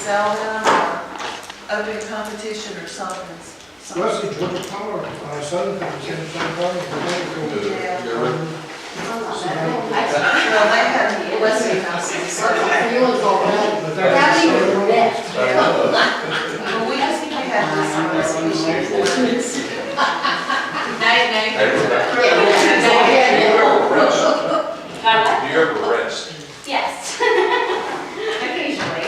sell them or open competition or something. Well, see, Georgia Power, Southern Company, San Antonio, Yeah. Yeah. Well, they have Westinghouse. but Well, we have this on this issue. Nay. Do you ever rest? Yes. Occasionally.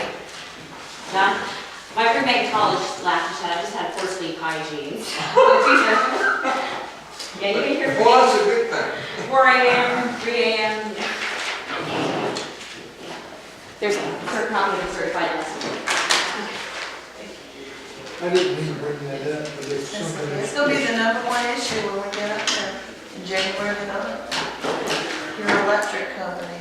My roommate in college laughed and said, I just had 4 sleep hygiene. Yeah, you can hear from Well, me. that's a good thing. 4 a.m., 3 a.m. There's a certain copy of the certified lesson. I didn't mean to bring that up, but it's something. It's gonna be the #1 issue when we get up there in January the 9th. Your electric company.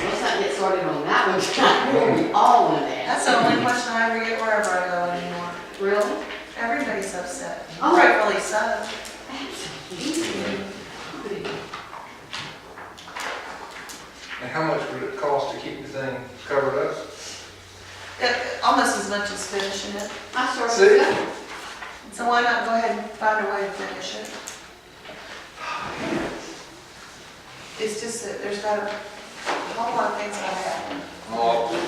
Let's not get started on that one. We all want that. That's the only question I ever get wherever I go anymore. Really? Everybody's upset. Oh. Rightfully so. And how much would it cost to keep the thing covered up? Almost as much as finishing it. I started See? with that. So why not go ahead and find a way to finish it? It's just that there's got a whole lot of things that happen. Oh, you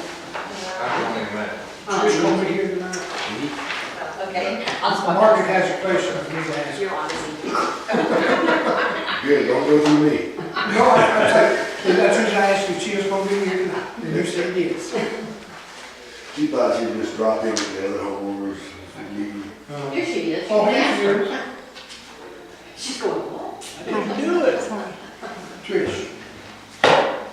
I don't even imagine. Trish gonna be here tonight. know. Okay. I'll just walk Margaret down. has a question for me to ask. You're on this. Good, don't go through me. No, that's the reason I asked if she was gonna be here tonight, and you said yes. She thought she'd just drop in with the other homeowners and leave. Here she is. Oh, here she is. She's going, what? I didn't do it. Trish,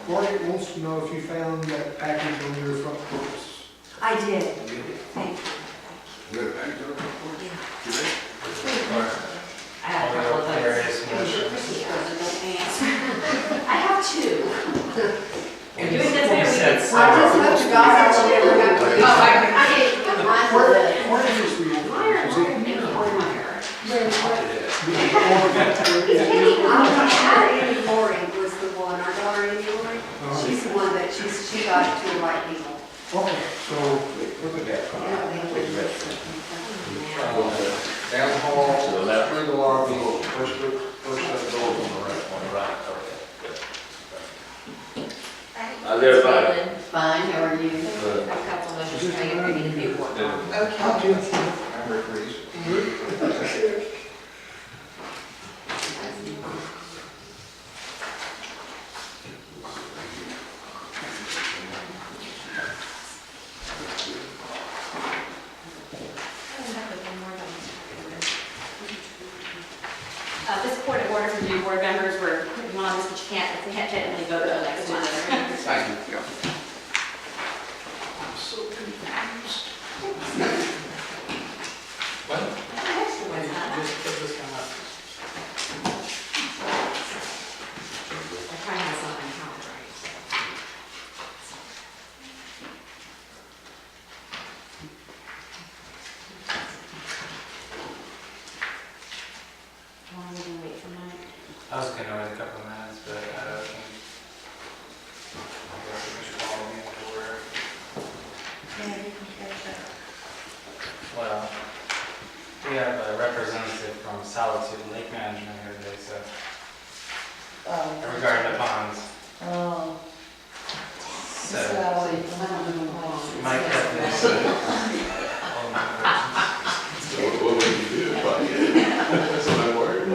Margaret wants to know if you found that package on your front porch. I did. Thank you. Good. I have a couple of those. I have 2. You're doing this every week. I just hope to God I will never have to. Oh, I can't get mine for the. Where is this for you? Mine are Is in it? Portmire. Annie Loring was the one, our daughter Annie Loring. She's the one that she got it to the right people. Okay, so, Look at that. Yeah. Down the hall, through the lobby, first set of doors on the right. How's everybody? Fine, how are you? A couple of those, trying to get me the paperwork. Okay. I'm Rick Reese. This point of order for new board members, we're putting on this, but you can't technically vote on next month. Thank you. I'm so confused. What? Just put this one up. I'm trying to have something happen, right? How long are we gonna wait for Mike? I was gonna wait a couple of minutes, but I guess we should call me to order. Yeah, you can catch up. Well, we have a representative from Solitude Lake Management here today, so regarding the ponds. Oh. So Mike had this. all my questions. What would you do if I did? That's what I'm worried about.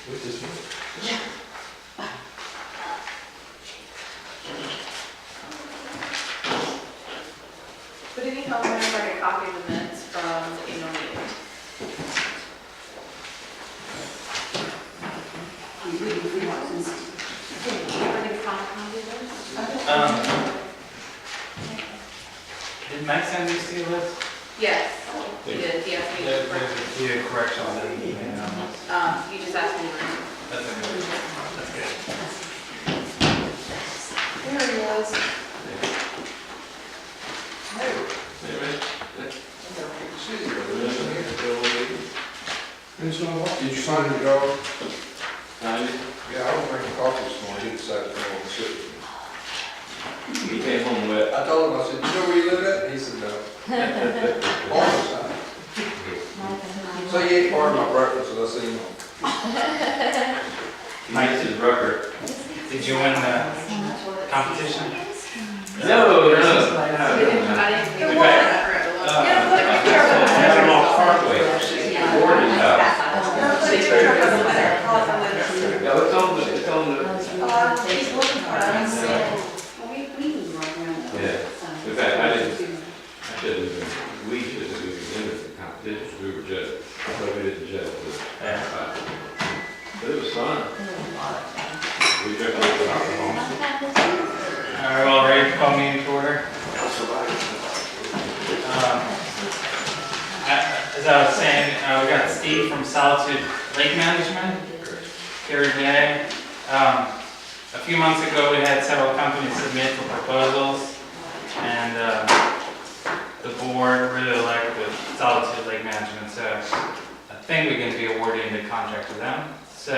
Which is Would any homeowner like a copy of the minutes from the annual meeting? Did Mike send these to you, Liz? Yes, he did, he asked me to There's correct. a few corrections that he made on this. You just asked me to. That's a good. That's good. There he is. And so what? Did you sign the dog? Sign it? Yeah, I was drinking coffee this morning. It's decided to come home and sit with me. He came home wet. I told him, I said, you know where you live at? He said, no. All the time. So he ate part of my breakfast and I seen him. Mike Rucker, did you win the competition? No, I didn't. Okay. I'm off Parkway. Gordon's house. Put a picture of the winner, call the winner. Yeah, it's on the, He's looking for it, I don't see it. Well, we can run around. Yeah. In fact, I shouldn't have, we should have entered the competition, we were judges. I thought we didn't judge, but it was fun. We drank a lot of alcohol. All right, well, ready to call meeting to order? As I was saying, we got Steve from Solitude Lake Management, here today. A few months ago, we had several companies submit for proposals, and the board really liked the Solitude Lake Management, so I think we're going to be awarding the contract to them. So,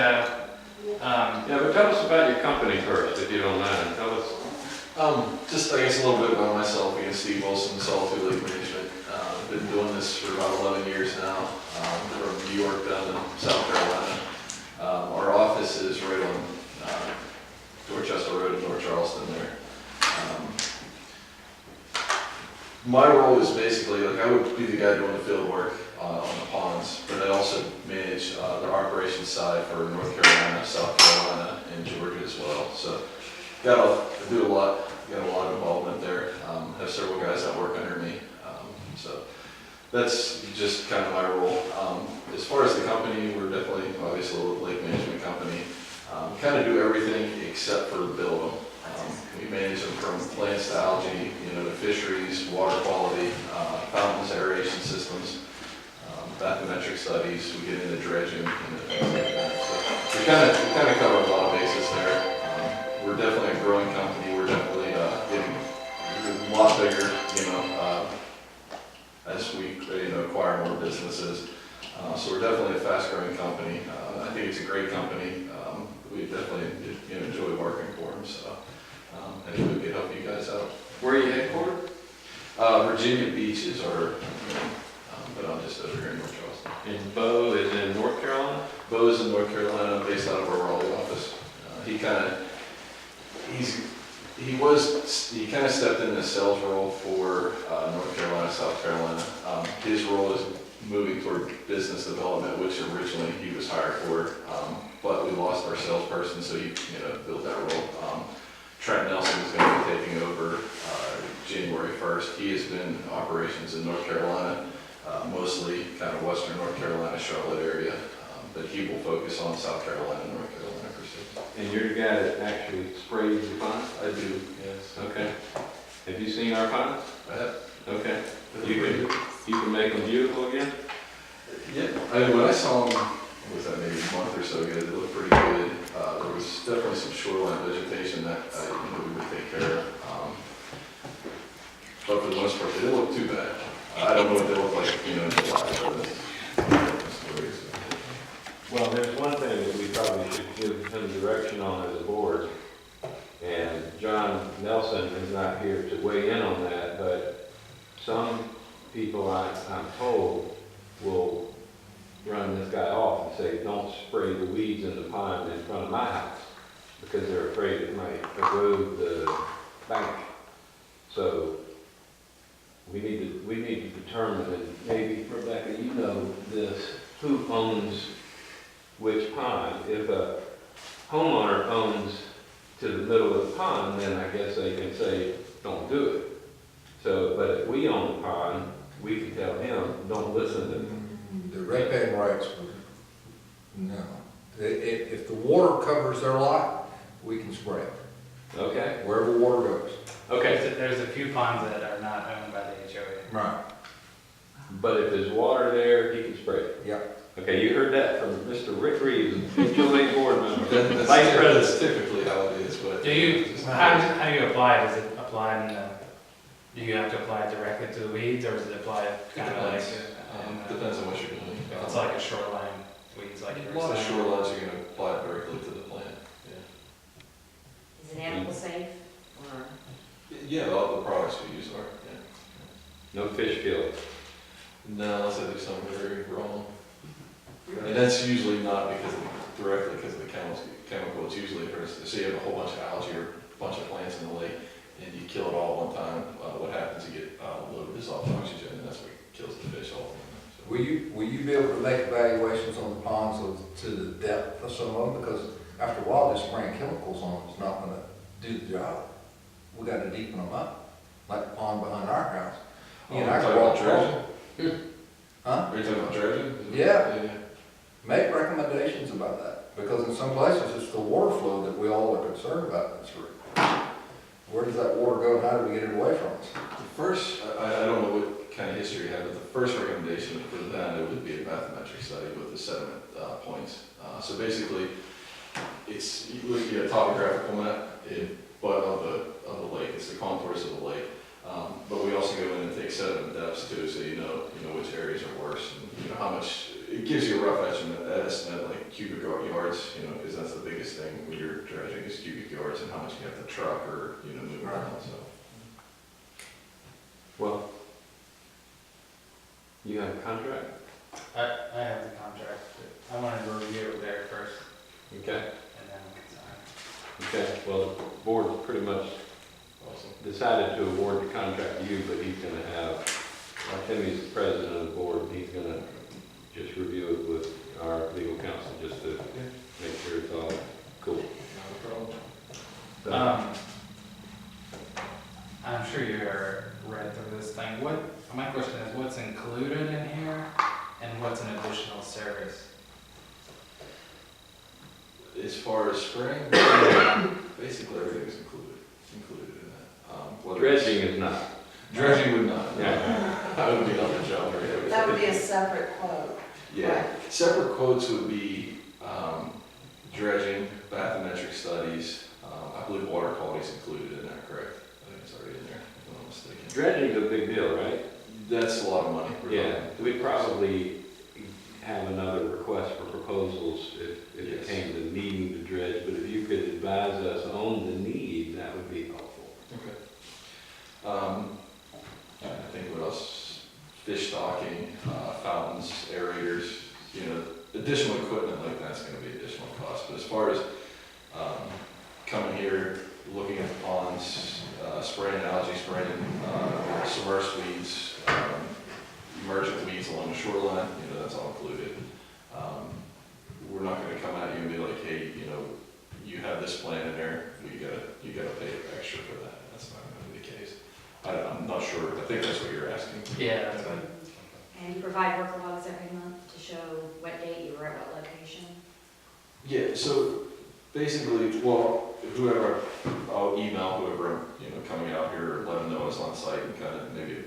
Yeah, but tell us about your company first, if you don't mind. Tell us. Just, I guess, a little bit about myself. Again, Steve Wilson, Solitude Lake Management. I've been doing this for about 11 years now, from New York down to South Carolina. Our office is right on Dorchester Road in North Charleston there. My role is basically, like, I would be the guy doing the field work on the ponds, but I also manage the operations side for North Carolina, South Carolina, and Georgia as well. So I do a lot, got a lot of involvement there. Have several guys that work under me. So that's just kind of my role. As far as the company, we're definitely, obviously, a lake management company. Kind of do everything except for build them. We manage them from plants to algae, to fisheries, water quality, fountains, aeration systems, bathymetric studies. We get into dredging, things like that. So we kind of cover a lot of bases there. We're definitely a growing company. We're definitely getting a lot bigger, as we acquire more businesses. So we're definitely a fast-growing company. I think it's a great company. We definitely enjoy working for them. So I think we could help you guys out. Where are you headquartered? Virginia Beach is our, but I'm just over here in North Charleston. And Bo is in North Carolina? Bo is in North Carolina, based out of our Raleigh office. He kind of stepped in the sales role for North Carolina, South Carolina. His role is moving toward business development, which originally he was hired for, but we lost our salesperson, so he filled that role. Trent Nelson is going to be taking over January 1st. He has been in operations in North Carolina, mostly kind of western North Carolina, Charlotte area, but he will focus on South Carolina and North Carolina per se. And you're the guy that actually sprays the pond? I do, yes. Okay. Have you seen our ponds? I have. Okay. You can make them beautiful again? Yeah, when I saw them, what was that, maybe a month or so ago, they looked pretty good. There was definitely some shoreline vegetation that we would take care of. But for the most part, they didn't look too bad. I don't know what they look like, in July, but Well, there's one thing that we probably should give some direction on as a board, and John Nelson is not here to weigh in on that, but some people I'm told will run this guy off and say, don't spray the weeds in the pond in front of my house, because they're afraid it might erode the bank. So we need to determine, and maybe Rebecca, you know this, who owns which pond. If a homeowner owns to the middle of the pond, then I guess they can say, don't do it. So, but if we own the pond, we can tell him, don't listen to him. The repaying rights, no. If the water covers their lot, we can spray it, Okay? wherever water goes. Okay. There's a few ponds that are not owned by the HOA. Right. But if there's water there, he can spray it. Yeah. Okay, you heard that from Mr. Rick Reeves, HOA board member. that's Vice President. typically how it is. But How do you apply? Does it apply do you have to apply directly to the weeds, or does it apply kind of like? Depends on what you're doing. If it's like a shoreline weeds, like A you're lot of saying. shorelines are going to apply it directly to the plant. Yeah, all the products we use are, yeah. No fish kill. No, unless I do something very wrong. And that's usually not directly because of the chemical, it's usually, say you have a whole bunch of algae or a bunch of plants in the lake, and you kill it all at one time, what happens, you get a load of dissolved oxygen, and that's what kills the fish ultimately. So. Will you be able to make evaluations on the ponds to the depth of some of them? Because after a while, just spraying chemicals on them is not gonna do the job. We gotta deepen them up, like the pond behind our house. Oh, You you're know, I talking could about walk dredging? Huh? Are you talking about dredging? Yeah. Yeah. Make recommendations about that, because in some places, it's the water flow that we all are concerned about in this room. Where does that water go, and how do we get it away from us? The first, I don't know what kind of history you have, but the first recommendation for that, it would be a bathymetric study with the sediment points. So basically, it's, you look at a topographical map, but of the lake, it's the contours of the lake. But we also go in and take sediment depths too, so you know which areas are worse, and you know how much, it gives you a rough estimate like cubic yards, because that's the biggest thing when you're dredging is cubic yards and how much you have to truck or, move around, so. Well, you have a contract? I have the contract, but I wanted to review it there first, Okay. and then we can sign. Okay, well, the board pretty much decided to award the contract to you, but he's gonna have, Timmy's the president of the board, he's gonna just review it with our legal counsel, just to make sure it's all cool. Not a problem. I'm sure you read through this thing. My question is, what's included in here, and what's an additional service? As far as spraying, basically everything is included in that. Dredging is not. Dredging would not. Yeah. That would be another job very heavy. That would be a separate quote. Yeah, separate quotes would be dredging, bathymetric studies. I believe water quality is included in that, correct? I think it's already in there, if I'm not mistaken. Dredging's a big deal, right? That's a lot of money. Yeah, we'd probably have another request for proposals if it Yes. came to needing to dredge, but if you could advise us on the need, that would be helpful. Okay. I think what else? Fish stocking, fountains, aerators, additional equipment like that's gonna be additional cost. But as far as, coming here, looking at the ponds, spraying algae, spraying, submerged weeds, emergent weeds along the shoreline, that's all included. We're not gonna come at you and be like, hey, you have this plan in there, you gotta pay extra for that. That's not gonna be the case. I'm not sure, I think that's what you're asking. Yeah, that's right. And you provide work logs every month to show what date you were at what location? Yeah, so basically, well, I'll email whoever, coming out here, let them know it's on site and kind of maybe a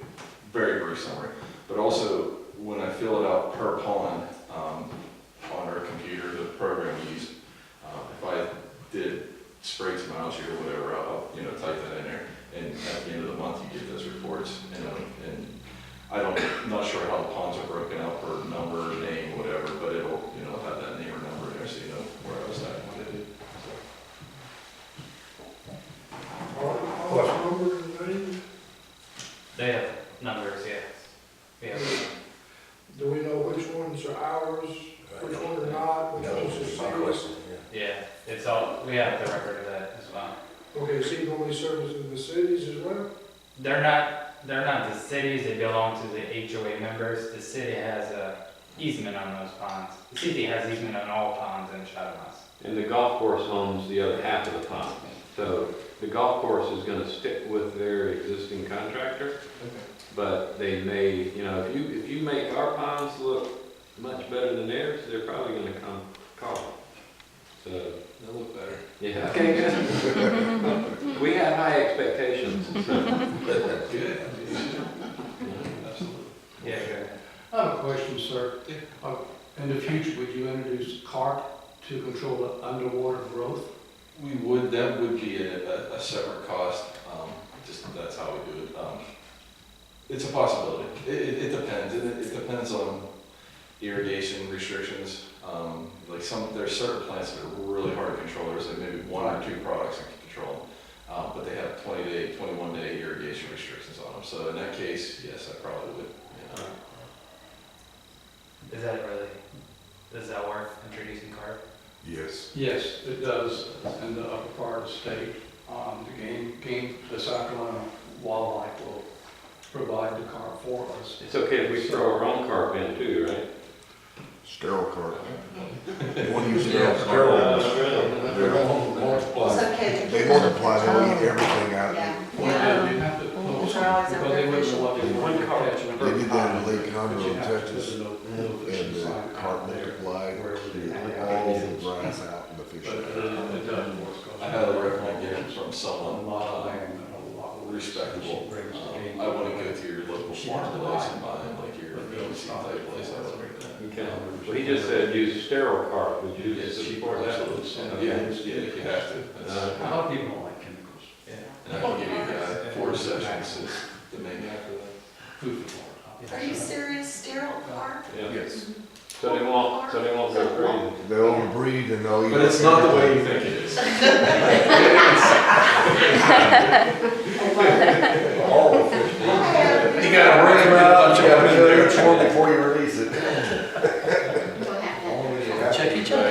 very brief summary. But also, when I fill it out per pond, on our computer, the program we use, if I did spray some algae or whatever, I'll, type that in there. And at the end of the month, you get those reports, and I'm not sure how the ponds are broken out per number, name, whatever, but it'll, have that name or number in there, so you know where I was at and what I did. All numbers and names? They have numbers, yes. Yeah. Do we know which ones are ours, which ones are not, which ones are cities? Yeah, it's all, we have the record of that as well. Okay, is he only servicing the cities as well? They're not the cities, they belong to the HOA members. The city has a easement on those ponds. The city has easement on all ponds in Shadowmoss. And the golf course owns the other half of the pond. So the golf course is gonna stick with their existing contractor, but they may, if you make our ponds look much better than theirs, they're probably gonna come call. So, They'll look better. yeah. Okay, good. We have high expectations, so. Good. Absolutely. Yeah, good. I have a question, sir. In the future, would you introduce carp to control the underwater growth? That would be a separate cost, just that's how we do it. It's a possibility. It depends. It depends on irrigation restrictions. There's certain plants that are really hard to control. There's like maybe one or two products that can control them. But they have 20-day, 21-day So in that case, yes, I probably would, Is that really, does that work, introducing carp? Yes. Yes, it does, in the upper part of the state. The South Carolina Wildlife will provide the carp for us. It's okay if we throw our own carp in too, right? Sterile carp. You want to use Yeah, sterile carp? They're gonna multiply. It's okay to They get multiply, they'll eat everything out. Yeah. Well, you have to close They're always them, out because they there wouldn't know fishing. what they were One carp. catching. They did that in Lake Conroe, But you have to Texas, put a little fish and the sign carp out there multiplied, wherever they have all it. the grass out and the fish. But it does work. I highly recommend getting from A someone lot of land and a lot of respectable. brings the game. I wouldn't go to your local farm place and buy like your BBC type place. I would Okay. Well, he just said use sterile carp, would you Yes, support that? absolutely. Yeah, if you have to. A lot of people don't like chemicals. And I can give you 4 sessions to make Food for thought. Are you serious, sterile carp? Yeah. Yes. So they won't go crazy. They'll breed and they'll eat. But it's not the way you think it is. All the fish. You gotta bring them out, you gotta do it before you release it. Check each other.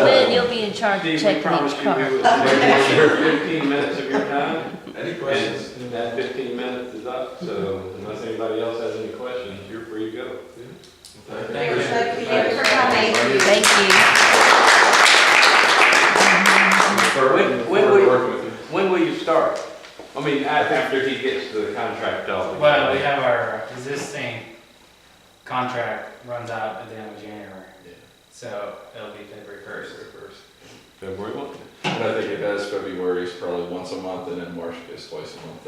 Lynn, you'll be in charge of Steve, we checking promised each you car. we would take 15 minutes of your time. Any questions? And that 15 minutes is up, so unless anybody else has any questions, you're free to go. Thank you. Thank you for coming. Thank you. When will you start? I mean, after he gets the contract out. Well, we have our existing contract runs out at the end of January, so it'll be February 1st. February 1. And I think it has February is probably once a month, and then March is twice a month,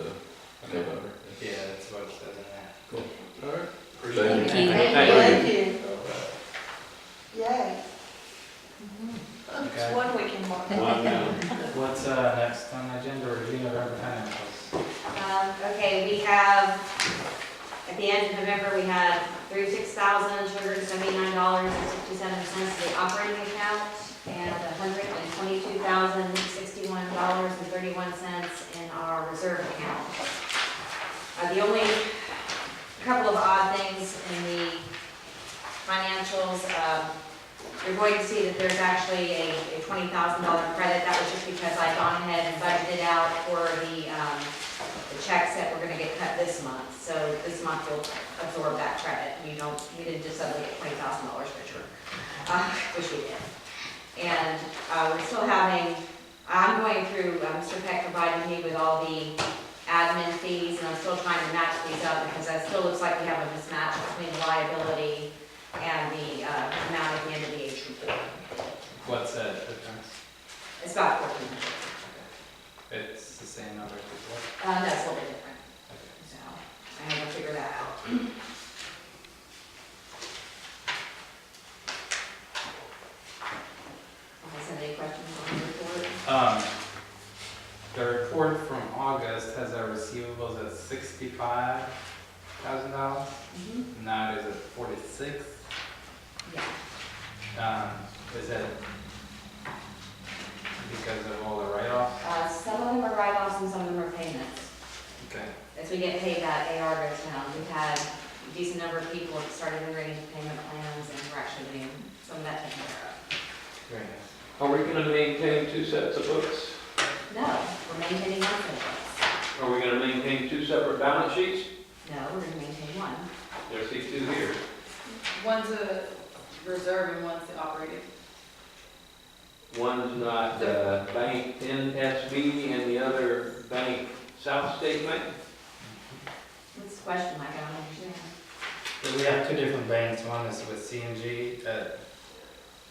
November. Yeah, that's what it says in there. Cool. All right. Thank you. Thank you. Yay. Okay. It's 1 weekend mark. What's next on the agenda, review November financials? Okay, we have, at the end of November, we had $36,279.67 in the operating account and $122,061.31 in our reserve account. The only couple of odd things in the financials, you're going to see that there's actually a $20,000 credit. That was just because I'd gone ahead and budgeted out for the checks that were gonna get cut this month. So this month we'll absorb that credit. We didn't just suddenly get $20,000 richer, which we did. And we're still having, I'm going through, Mr. Peck provided me with all the admin fees, and I'm still trying to match these up because it still looks like we have a mismatch between the liability and the amount at the end of the age report. What's that difference? It's about 1,400. It's the same number as before? That's a little bit different. So I have to figure that out. Any questions on the report? The report from August has our receivables at $65,000. Now it is at 46. Yeah. Is that because of all the write-offs? Some of them are write-offs and some of them are payments. Okay. As we get paid, that AR goes down. We've had a decent number of people that started entering into payment plans, and we're actually getting some of that taken care of. Very nice. Are we gonna maintain 2 sets of books? No, we're maintaining one set of books. Are we gonna maintain 2 separate balance sheets? No, we're going to maintain one. There's these 2 here. One's a reserve and one's the operating. One's not bank NSB and the other bank South State Bank? What's the question, Mike? I don't understand. So we have 2 different banks. One is with CMG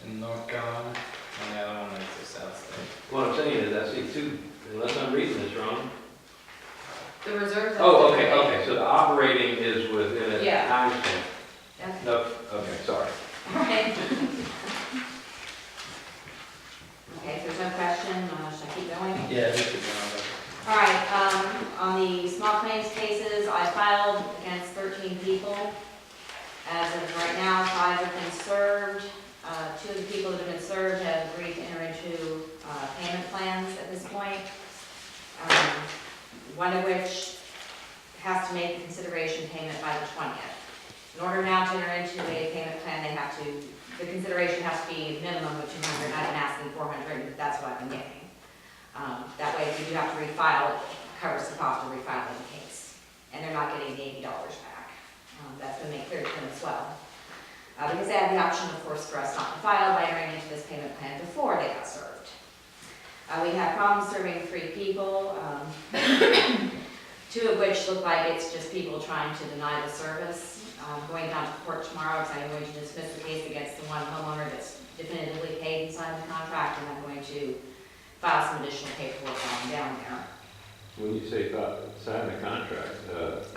in North Carolina, and the other one is the South State. What I'm saying is I see 2, unless I'm reading this wrong. The reserves. Oh, okay, so the operating is within a Yeah. time span. Okay. No, okay, sorry. All right. Okay, if there's no question, should I keep going? Yeah, we should know All right, on the small claims cases, I filed against 13 people. As of right now, 5 have been served. 2 of the people that have been served have agreed to enter into payment plans at this point. One of which has to make a consideration payment by the 20th. In order now to enter into a payment plan, they have to, the consideration has to be a minimum of 200, I've been asking 400, but that's what I've been getting. That way, if you do have to refile, it covers the cost of refiling the case. And they're not getting the $80 back. That's been made clear to them as well. Because they have the option, of course, for us not to file by entering into this payment plan before they got served. We have problems serving 3 people, 2 of which look like it's just people trying to deny the service. I'm going down to court tomorrow because I'm going to dismiss the case against the one homeowner that's definitively paid and signed the contract, and I'm going to file some additional paperwork while I'm down there. When you say sign the contract,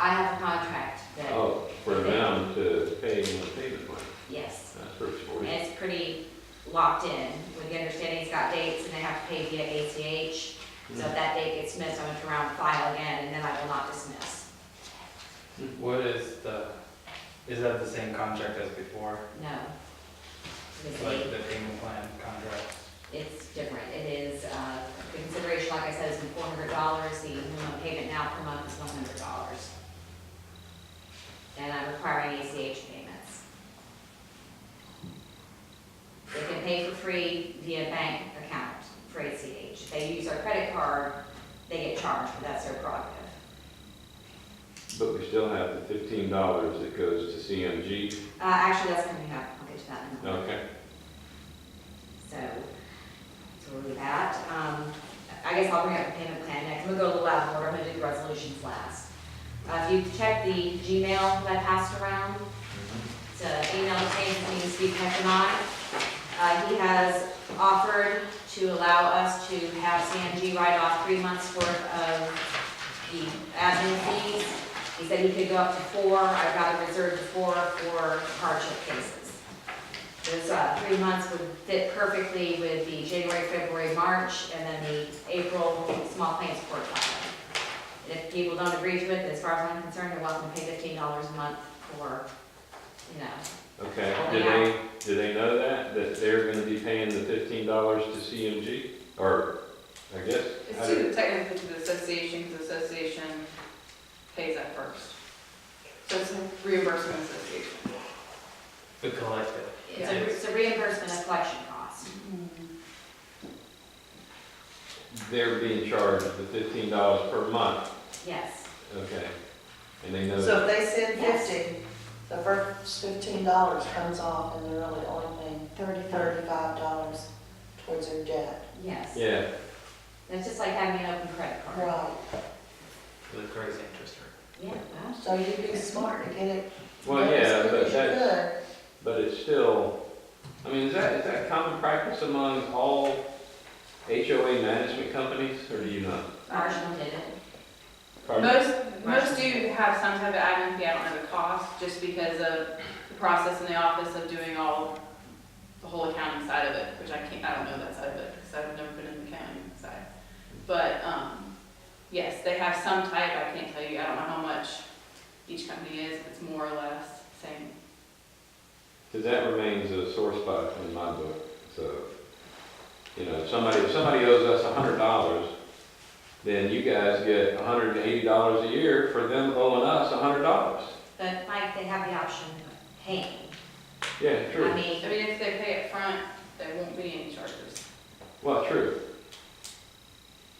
I have a contract that. oh, for them to pay in the payment plan. Yes. That's pretty And sporty. it's pretty locked in, with the understanding it's got dates and they have to pay via ACH. So if that date gets missed, I'm going to turn around and file again, and then I will not dismiss. What is that the same contract as before? No. It's Like the payment plan contract? It's different. It is, the consideration, like I said, is $400. The minimum payment now per month is $100. And I'm requiring ACH payments. They can pay for free via bank account for ACH. If they use our credit card, they get charged, but that's their prerogative. But we still have the $15 that goes to CMG. Actually, that's coming up. I'll get to that in a minute. Okay. So we'll do that. I guess I'll bring up the payment plan next. I'm gonna go a little out of order. I'm gonna do the resolutions last. If you check the Gmail that I passed around, it's an email chain between Steve Peck and I. He has offered to allow us to have CMG write off 3 months worth of the admin fees. He said he could go up to 4. I've got it reserved 4 for hardship cases. Those 3 months would fit perfectly with the January, February, March, and then the April small claims court filing. And if people don't agree to it, then as far as I'm concerned, they're welcome to pay $15 a month for, you know. Okay, Well, do they know that they're gonna be paying the $15 to CMG? Or, I guess? It's technically to the association, because the association pays that first. So it's a reimbursement association. The collective. It's a reimbursement of collection costs. They're being charged the $15 per month, Yes. okay? And they know So that, if they send Yes. 50, the first $15 comes off and they're really only paying $35 towards their debt. Yes. yeah, It's just like having an open credit card. Right. With a crazy interest rate. Yeah, well, So you'd be smart to get it. well, as yeah, quick but as you that, could. but it's still, I mean, is that common practice among all HOA management companies, or do you know? Marshall did it. Pardon? Most do have some type of admin fee, I don't know the cost, just because of the process in the office of doing the whole accounting side of it, which I don't know that side of it, because I've never been in the accounting side. But, yes, they have some type, I can't tell you, I don't know how much each company is, if it's more or less, same. Because that remains a sore spot in my book, so, you know, if somebody owes us $100, then you guys get $180 a year for them owing us $100. But Mike, they have the option of paying. Yeah, true. I mean, If they pay it front, there won't be any charges. Well, true.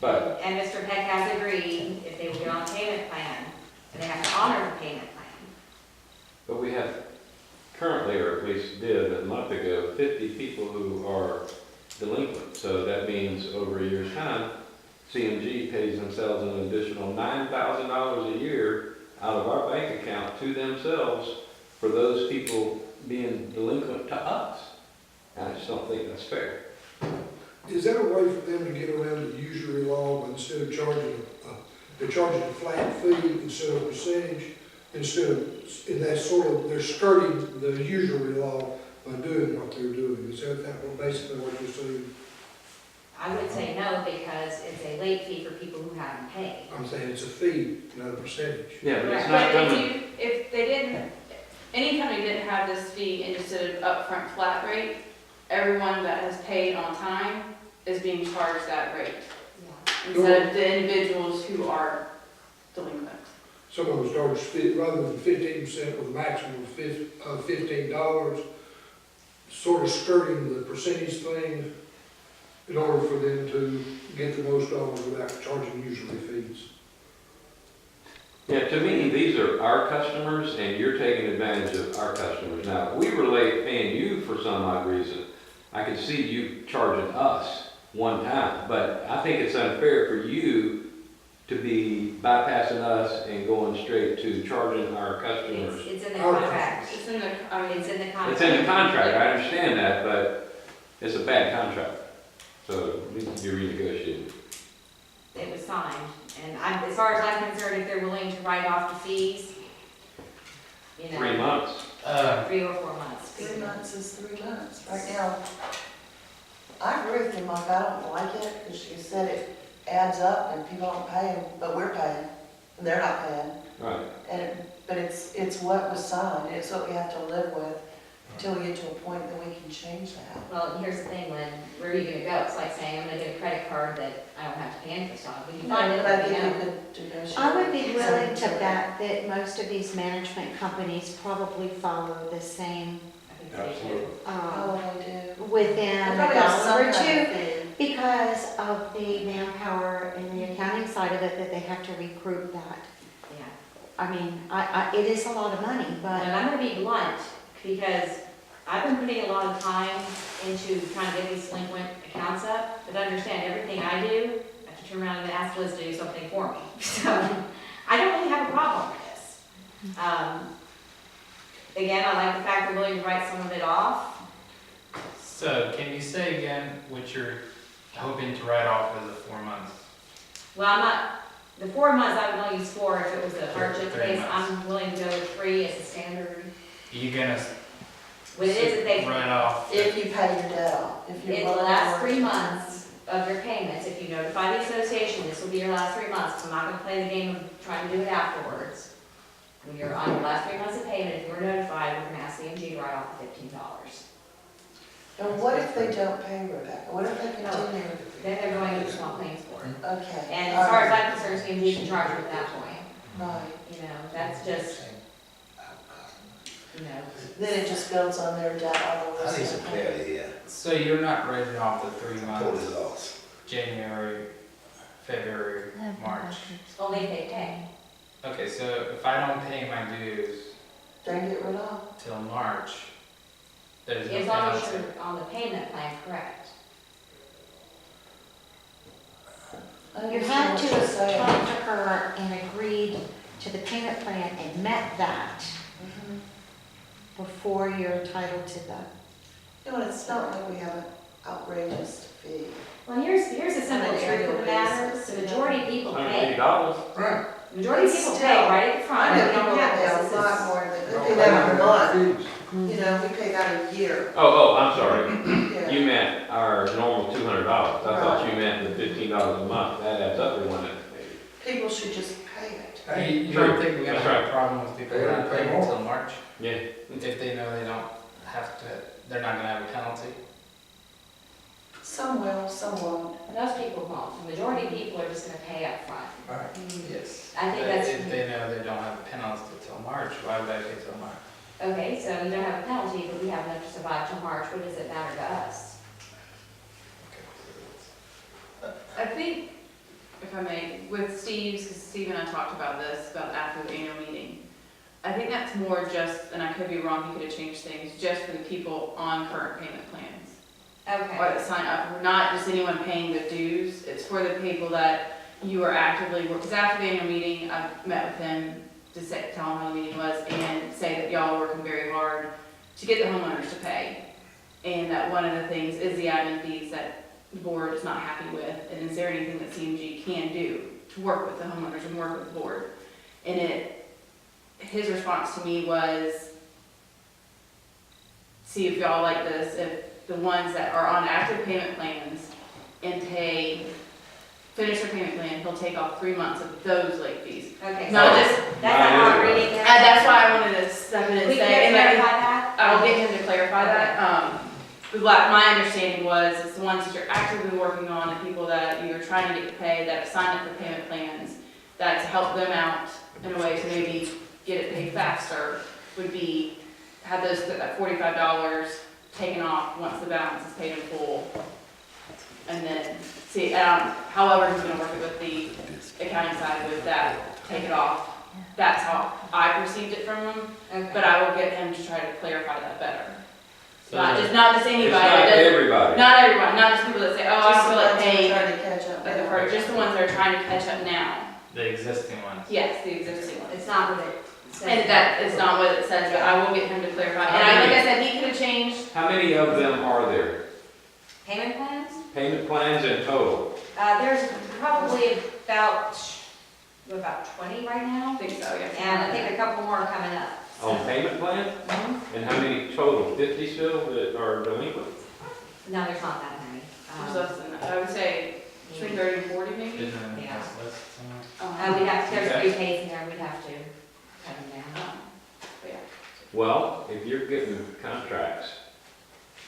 But, and Mr. Peck has agreed, if they will get on a payment plan, then they have to honor the payment plan. but we have currently, or at least did a month ago, 50 people who are delinquent. So that means over a year's time, CMG pays themselves an additional $9,000 a year out of our bank account to themselves for those people being delinquent to us. I just don't think that's fair. Is there a way for them to get around the usury law instead of charging, they're charging a flat fee instead of a percentage, and that's sort of, they're skirting the usury law by doing what they're doing. Is that basically what you're saying? I would say no, because it's a late fee for people who haven't paid. I'm saying it's a fee, not a percentage. Yeah, but it's Right, not but coming. if they didn't, any company didn't have this fee and just did an upfront flat rate, everyone that has paid on time is being charged that rate, Yeah. instead of the individuals who are delinquent. some of them starts rather than 15% with a maximum of $15, sort of skirting the percentage thing in order for them to get the most dollars without charging usury fees. Yeah, to me, these are our customers, and you're taking advantage of our customers. Now, if we were late paying you for some odd reason, I could see you charging us one time, but I think it's unfair for you to be bypassing us and going straight to charging our customers. It's in the contract. It's in the, I mean, It's in the contract. It's in the contract, I understand that, but it's a bad contract, so it needs to be renegotiated. It was signed, and as far as I'm concerned, if they're willing to write off the fees, you know. 3 months. 3 or 4 months. 3 months is 3 months. Right now, I agree with you, Mike, I don't like it, because you said it adds up and people aren't paying, but we're paying, and they're not paying. Right. But it's what was signed, it's what we have to live with until we get to a point that we can change that. Well, here's the thing, Lynn, where are you gonna go? It's like saying, I'm gonna get a credit card that I don't have to pay interest on. When you find it, But I you think know. you could negotiate. I would be willing to something. bet that most of these management companies probably follow the same, I think they do. Absolutely. Oh, they do. within They a probably have some dollar or kind of two, fee. because of the manpower and the accounting side of it, that they have to recruit that. Yeah. I mean, it is a lot of money, And but I'm gonna be blunt, because I've been putting a lot of time into trying to get these delinquent accounts up, but understand everything I do, I have to turn around and ask Liz to do something for me. So, I don't really have a problem with this. Again, I like the fact they're willing to write some of it off. So can you say again what you're hoping to write off as the 4 months? Well, I'm not, the 4 months I would only use 4 if it was a hardship 3 case. months. I'm willing to go with 3 as a standard. Are you gonna What it is that they, write off? If you pay your debt off, if you're. in the last 3 months of your payments, if you notify the association, this will be your last 3 months. I'm not gonna play the game of trying to do it afterwards. When you're on your last 3 months of payment, if you're notified, we're gonna ask CMG to write off the $15. And what if they don't pay, Rebecca? What if they continue? Then they're going to small claims court. Okay. And as far as I'm concerned, CMG can charge you at that point. Right, You know, that's just, you know, then it just builds on their debt all the I need way. some clarity here. So you're not writing off the 3 Totally months, lost. January, February, March. only if they pay. Okay, so if I don't pay my dues Then get rid of. till March, there's no As long as penalty. you're on the payment plan, correct. I you understand had what to you're have saying. talked to her and agreed to the payment plan and met that Mhm. before you're entitled to the. You know, it's not like we have an outrageous fee. Well, here's the simple On an truth of the annual matter, basis. the majority of people pay. $150. Right. Majority of people pay right at the front, I and know we people don't have pay this. a lot This is- more than, they pay that a month. You know, we pay that a year. Oh, I'm sorry. Yeah. You meant our normal $200. I thought you meant the $15 a month. That adds up to one. People should just pay it. You don't think we're gonna That's have a right. problem with people They don't not pay paying more. until March? Yeah. If they know they don't have to, they're not gonna have a penalty? Some will, some won't. Most people won't, the majority of people are just gonna pay up front. Right, yes. I think But that's, if they know they don't have a penalty till March, why would I pay till March? okay, so you don't have a penalty, but we have enough to survive till March, what does it matter to us? I think, if I may, with Steve's, because Steve and I talked about this, about after the annual meeting. I think that's more just, and I could be wrong, he could have changed things, just for the people on current payment plans. Or Okay, that sign up, not just anyone paying the dues, it's for the people that you are actively, because after the annual meeting, I met with him to say, tell him how the meeting was, and say that y'all are working very hard to get the homeowners to pay. And that one of the things is the admin fees that the board is not happy with, and is there anything that CMG can do to work with the homeowners and work with the board? And his response to me was, see if y'all like this, if the ones that are on active payment plans and finish their payment plan, he'll take off 3 months of those late fees. okay. Not so just, that's not how I'm reading it. that's why I wanted to step in and We say, can and clarify that? I'll get him to clarify that. But my understanding was, it's the ones that you're actively working on, the people that you're trying to get to pay, that have signed up for payment plans, that to help them out in a way to maybe get it paid faster would be have that $45 taken off once the balance is paid in full. And then see, however he's gonna work it with the accounting side with that, take it off. That's how I perceived it from him, Okay. but I will get him to try to clarify that better. So Not it's just anybody. not that doesn't- everybody. Not everyone, not just people that say, oh, I Just don't the feel like ones who paying, try to catch up. like the part, just the ones that are trying to catch up now. The existing ones. Yes, the existing ones. It's not what it says. And that is not what it says, but I will get him to clarify. And like I said, he could have changed. How many of them are there? Payment plans? Payment plans in total? There's probably about 20 right I now, think so, yes. and I think a couple more are coming up. On payment plan? And how many total? 50 still that are delinquent? No, there's not that many. There's less than that. I would say between 30 and 40 maybe. Isn't it Yeah. this list somewhere? We'd have, there's Okay. prepays in there, we'd have to cut them down. But yeah. Well, if you're getting contracts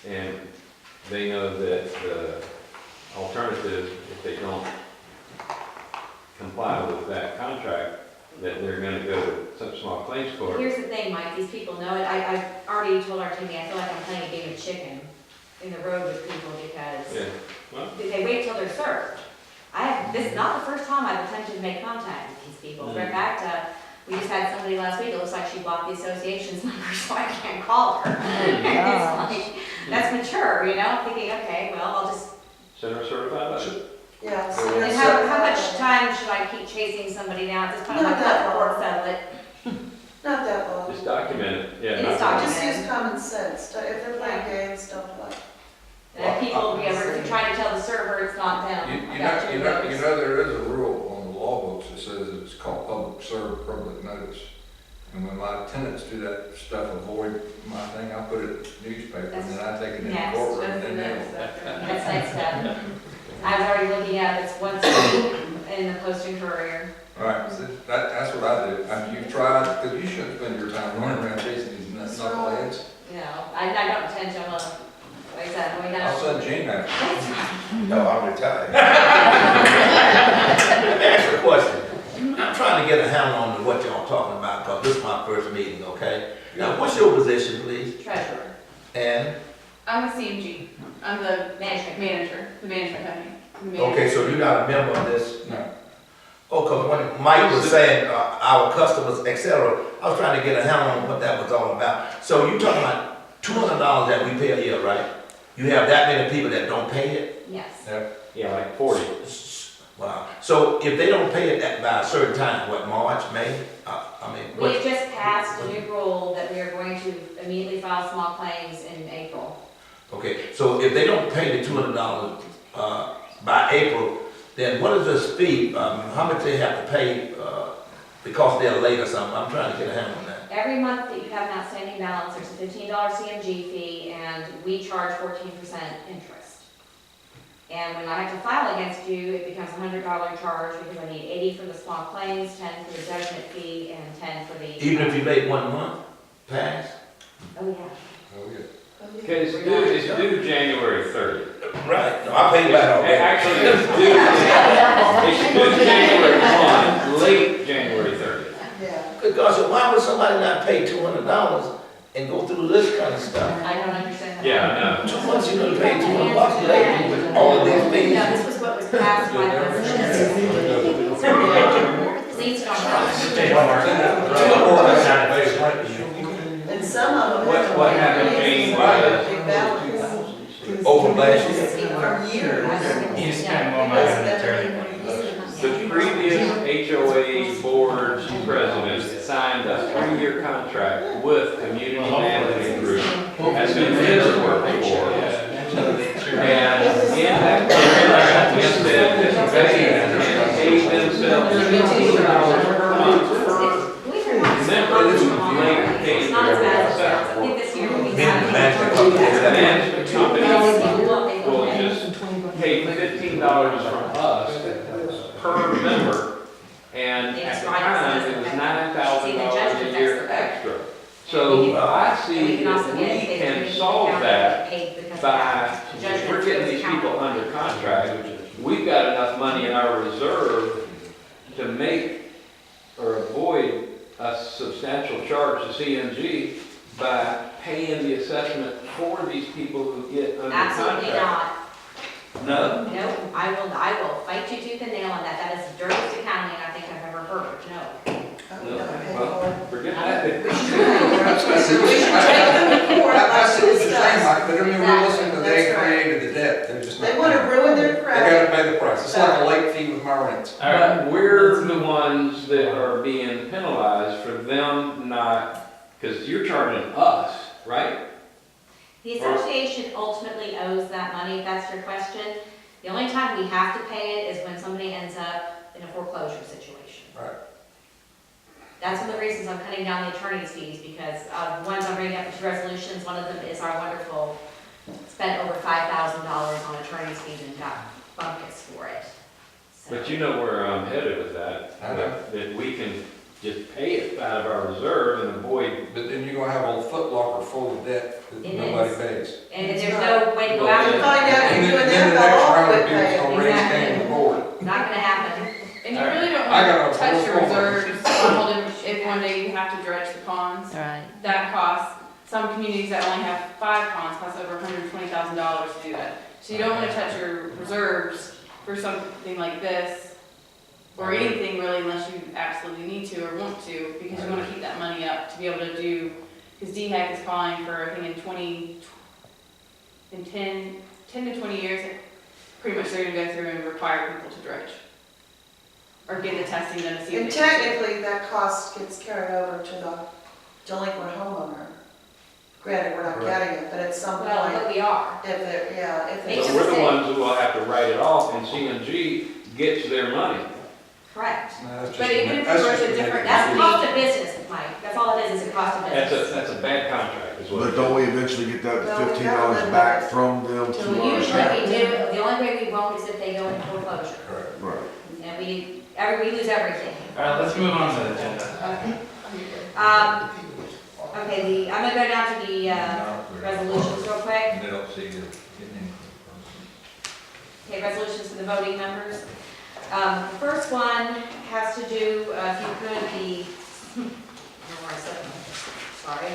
and they know that the alternative, if they don't comply with that contract, that they're gonna go to such small claims court. Here's the thing, Mike, these people know it. I've already told our team, I feel like I'm playing a game of chicken in the road with people because Yeah, well, they wait till they're served. This is not the first time I've attempted to make contact with these people. In fact, we just had somebody last week, it looks like she blocked the association's number, so I can't call her. It's like, that's mature, you know, I'm thinking, okay, well, I'll just, send her a certified letter. Yeah. So and how much time should I keep chasing somebody down? At this point, I'm Not like, that let the court settle it. Not that long. Just document it, yeah. It is document Just documented. use common sense. If they're playing games, don't play. And if people, if you're trying to tell the server it's not them. You I know, got you two know, notes. you know, there is a rule on the law books that says that it's called public serve, public notice. And when my tenants do that stuff, avoid my thing, I put it in the newspaper, and then I take it in Next. court, and That's the then they next step. That's next step. I was already looking at, it's once a week in the Post and Courier. All right, so that's what I do. I mean, you've tried, because you shouldn't spend your time running around chasing these knuckleheads. You know, I don't intend to, like I said, when we I'll got. send Gene after you. No, I'm retired. Let me ask you a question. I'm trying to get a handle on what y'all talking about, because this is my first meeting, okay? Now, what's your position, please? Treasurer, And, I'm a CMG. I'm the management. manager, the management company. The manager. okay, so you're not a member of this? No. Oh, because when Mike was saying, our customers, et cetera, I was trying to get a handle on what that was all about. So you talking about $200 that we pay a year, right? You have that many people that don't pay it? Yes. Yeah, like 40. Wow. So if they don't pay it by a certain time, what, March, May? I mean, We have just passed a new rule that we are going to immediately file small claims in April. okay, so if they don't pay the $200 by April, then what is this fee? How much they have to pay because they're late or something? I'm trying to get a handle on that. Every month that you have an outstanding balance, there's a $15 CMG fee, and we charge 14% interest. And when I have to file against you, it becomes a $100 charge because I need 80 for the small claims, 10 for the judgment fee, and 10 for the. Even if you late 1 month, pass? Oh, yeah. Oh, yeah. Okay, it's due January 30th. Right, no, I paid that already. Actually, it's due January 1, late January 30th. Yeah. Because why would somebody not pay $200 and go through this kind of stuff? I don't understand that. Yeah, I know. 2 months, you don't pay $200 late with all of these things. No, this was what was passed by the. Leads it on. And some of them. What happened, Jane, was- Big balance. Over last year. For years. You spend more money on attorney fees. The previous HOA board president signed a 3-year contract with Community Management Group as who his working for. And in that contract, it said that they pay themselves $15 per month per member who later pays It's not as bad as their I think this year we The had. management company is The that. management company will just pay $15 from us per member, and at the time, it was $9,000 a year extra. So I see that we can solve that by, if we're getting these people under contract, we've got enough money in our reserve to make or avoid a substantial charge to CMG by paying the assessment for these people who get under contract? Absolutely not. No? No, I will fight you tooth and nail on that. That is the dirtiest accounting I think I've ever heard. No. Oh, we No, don't pay well, for forget that. it. We should take them to court I like see we what you're saying, discussed. Mike, but I mean, realistically, they That's right. created the debt, they're just not. They wanna ruin their They credit. gotta pay the price, it's like a late fee with my rent. All right, But we're the ones that are being penalized for them not, because you're charging us, right? The association ultimately owes that money, if that's your question. The only time we have to pay it is when somebody ends up in a foreclosure situation. Right. That's one of the reasons I'm cutting down the attorney's fees, because the ones I'm bringing up with resolutions, one of them is our wonderful, spent over $5,000 on attorney's fees and got buckets for it. So- But you know where I'm headed with that. I know. That we can just pay it out of our reserve and avoid. But then you're gonna have a foot locker full of debt that It nobody is. pays. And there's no way to go out You and find out And you're doing then the that, next they'll all round quit of dudes paying. gonna raise stand the board. Not gonna happen. And you All right. really don't I got want a to touch your full form. reserves on holding, if one day you have to dredge the ponds. Right. That costs, some communities that only have 5 ponds cost over $120,000 to do that. So you don't want to touch your reserves for something like this, or anything really unless you absolutely need to or want to, because you want to keep that money up to be able to do, because DHEC is calling for, I think in 10 to 20 years, pretty much they're gonna go through and require people to dredge. Or get the testing done to see And if they can. technically, that cost gets carried over to the delinquent homeowner. Granted, we're not getting it, but at some Well, point, but we are. if it, yeah, if Make it's. So we're the ones who will have to write it off and CMG gets their money. Correct. No, that's But just- even if that's you were just to different- That's ridiculous. cost of business, Mike. That's all it is a cost of business. That's a bad contract is what. But don't we eventually get that Well, we $15 gotta limit back it from them till to we our Usually account? we do, the only way we won't is if they go into foreclosure. Correct. Right. And we lose everything. all right, let's move on to the agenda. Okay, I'm gonna go down to the resolutions real quick. And they don't see you getting Okay, resolutions for the voting members. The first one has to do, if you could, sorry.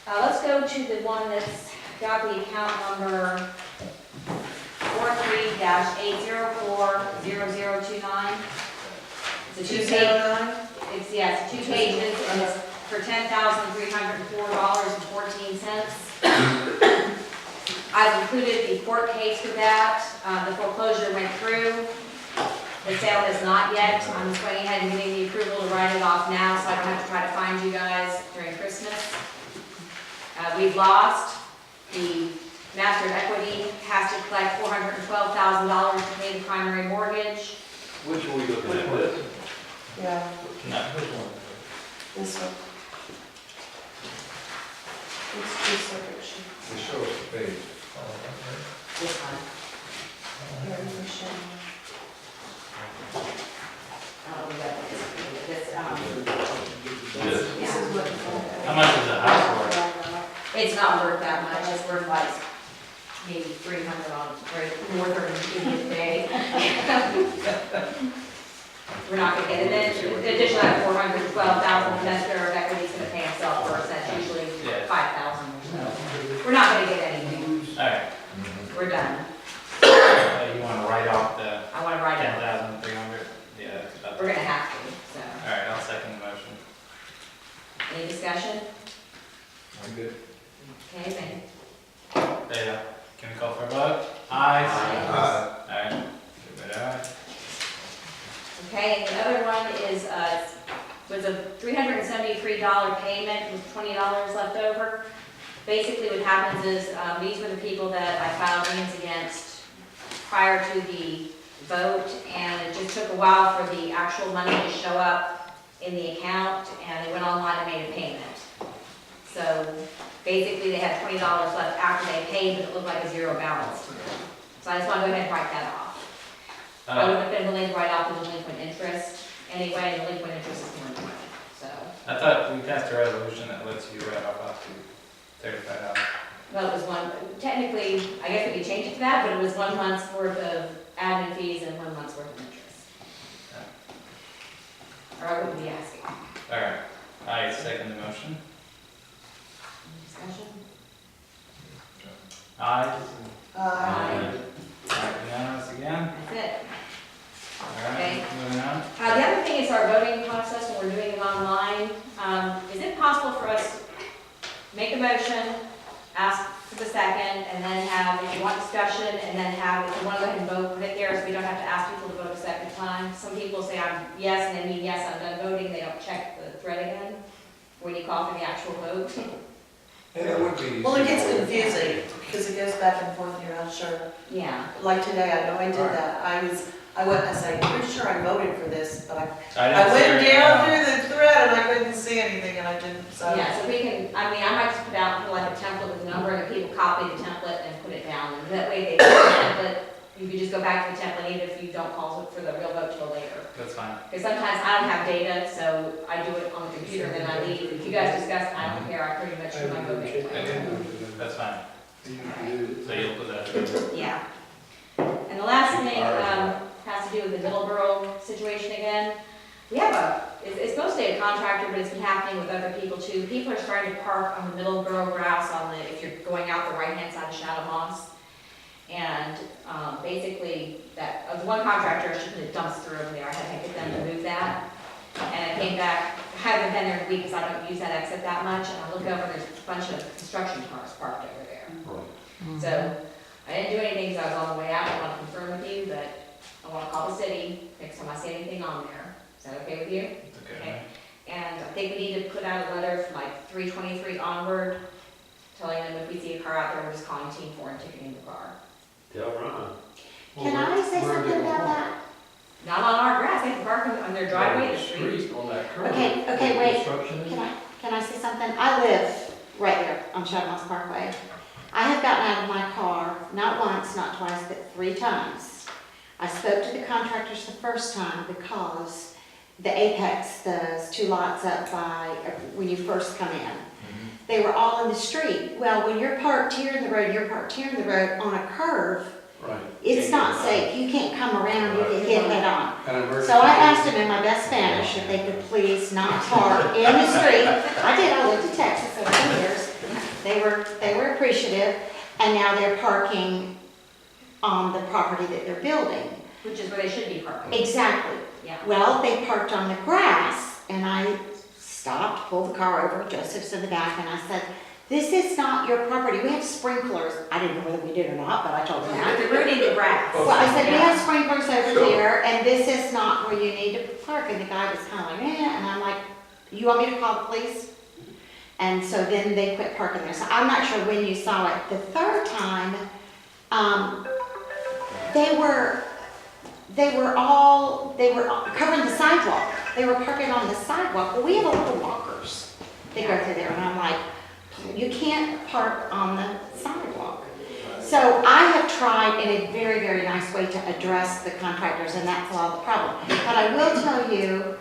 Let's go to the one that's got the account number 43-8040029. It's a it's 2 pages, and it's for $10,304.14. I've included the court case for that. The foreclosure went through. The sale has not yet. I'm just going ahead and getting the approval to write it off now, so I don't have to try to find you guys during Christmas. We've lost. The Master of Equity has to collect $412,000 to pay the primary mortgage. Which are we looking at this? Yeah, No, which one? this one. It's two separate sheets. It shows the page. This one. Here, Michelle. We got this, This. This is what. How much is the house worth? It's not worth that much, it's worth like maybe $300, right, more than a day. We're not gonna get it, then, in addition to that $412,000, Master of Equity's gonna pay himself first, that's usually Yeah. $5,000 or so. We're not gonna get anything, All right, we're done. you wanna write off the I wanna write it, 10,300? Yeah, that's about. we're gonna have to, so. All right, I'll second the motion. Any discussion? I'm good. Okay, thank you. Yeah, can we call for a vote? Aye. Aye. All right, everybody all right? Okay, and the other one is, was a $373 payment with $20 left over. Basically what happens is, these were the people that I filed liens against prior to the vote, and it just took a while for the actual money to show up in the account, and they went online and made a payment. So basically they had $20 left after they paid, but it looked like a zero balance to them. So I just want to go ahead and write that off. I would have been willing to write off the delinquent interest anyway, and delinquent interest is more money, so. I thought we passed a resolution that lets you write off up to $35. Well, it was one, technically, I guess we could change it to that, but it was 1 month's worth of admin fees and 1 month's worth of interest. it. All Okay. right, moving on. The other thing is our voting process when we're doing it online. Is it possible for us to make a motion, ask for the second, and then have, if you want discussion, and then have, if you want to go ahead and vote, put it there so we don't have to ask people to vote a second time? Some people say I'm yes, and they mean yes, I'm done voting, they don't check the thread again when you call for the actual vote. And it would be. Well, it gets confusing, because it goes back and forth, and you're not sure. Yeah. Like today, I know I did that, I said, I'm pretty sure I voted for this, but I didn't see went it, down through the thread and I couldn't see anything, and I didn't, so. Yeah, so we can, I mean, I might just put out like a template with a number, and if people copy the template and put it down, and that way they put the template, you can just go back to the template even if you don't call for the real vote till later. That's fine. Because sometimes I don't have data, so I do it on the computer, and then I leave. If you guys discuss, I don't care, I pretty much do my vote anyway. That's fine. So you'll put that in. Yeah. And the last thing, has to do with the Middleborough situation again. We have it's mostly a contractor, but it's been happening with other people too. People are starting to park on the Middleborough grass if you're going out the right-hand side of Shadowmoss. And basically, the one contractor actually put a dumpster over there. I had to get them to move that. And I came back, I haven't been there in a week because I don't use that exit that much. And I look over, there's a bunch of construction cars parked over there. Right. So I didn't do anything because I was on the way out. I want to confirm with you, but I want to call the city next time I see anything on there. Is that okay with you? Okay. And I think we need to put out a letter from like 323 onward, telling them if we see a car out there, we're just calling Team 4 and ticketing the car. Tell Ron. Can I say something about that? Not on our grass, they can park on their driveway, the street. On that curve. Okay, wait. Construction is- Can I say something? I live right there on Shadowmoss Parkway. I have gotten out of my car, not once, not twice, but 3 times. I spoke to the contractors the first time because the Apex, those 2 lots up by, when you first come in, they were all in the street. Well, when you're parked here in the road, you're parked here in the road on a curve, Right. it's not safe. You can't come around, you get hit head on. An emergency. So I asked them in my best Spanish if they could please not park in the street. I did, I lived in Texas for 10 years. They were appreciative, and now they're parking on the property that they're building. Which is where they should be parking. Exactly. Yeah. Well, they parked on the grass, and I stopped, pulled the car over, Joseph's in the back, and I said, this is not your property. We have sprinklers. I didn't know whether we did or not, but I told them that. They're rooting the grass. Well, I said, we Yeah. have sprinklers over here, and this is not where you need to park. And the guy was kind of like, and I'm like, you want me to call the police? And so then they quit parking there. So I'm not sure when you saw it. The third time, they were covering the sidewalk. They were parking on the sidewalk. Well, we have a little walkers that go through there, and I'm like, you can't park on the sidewalk. So I have tried in a very, very nice way to address the contractors, and that's a lot of the problem. But I will tell you,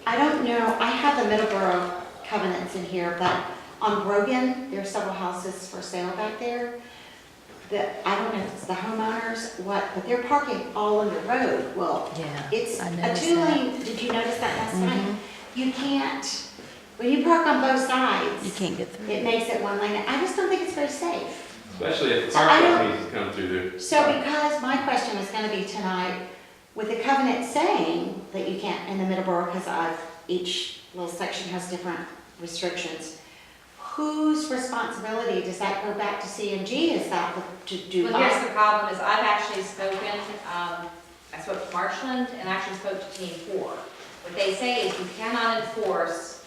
I don't know, I have the Middleborough covenants in here, but on Brogan, there are several houses for sale back there. I don't know if it's the homeowners, but they're parking all in the road. Well, Yeah, it's I a noticed 2-lane, did you notice that last night? You can't, when you park on both sides. You can't get through. It makes it 1 lane. I just don't think it's very safe. Especially if the So I park don't- needs to come through there. So because my question was gonna be tonight, with the covenant saying that you can't in the Middleborough, because each little section has different restrictions, whose responsibility, does that go back to CMG? Is that to do? Well, here's the problem, is I've actually spoken, I spoke to Marshland and actually spoke to Team 4. What they say is you cannot enforce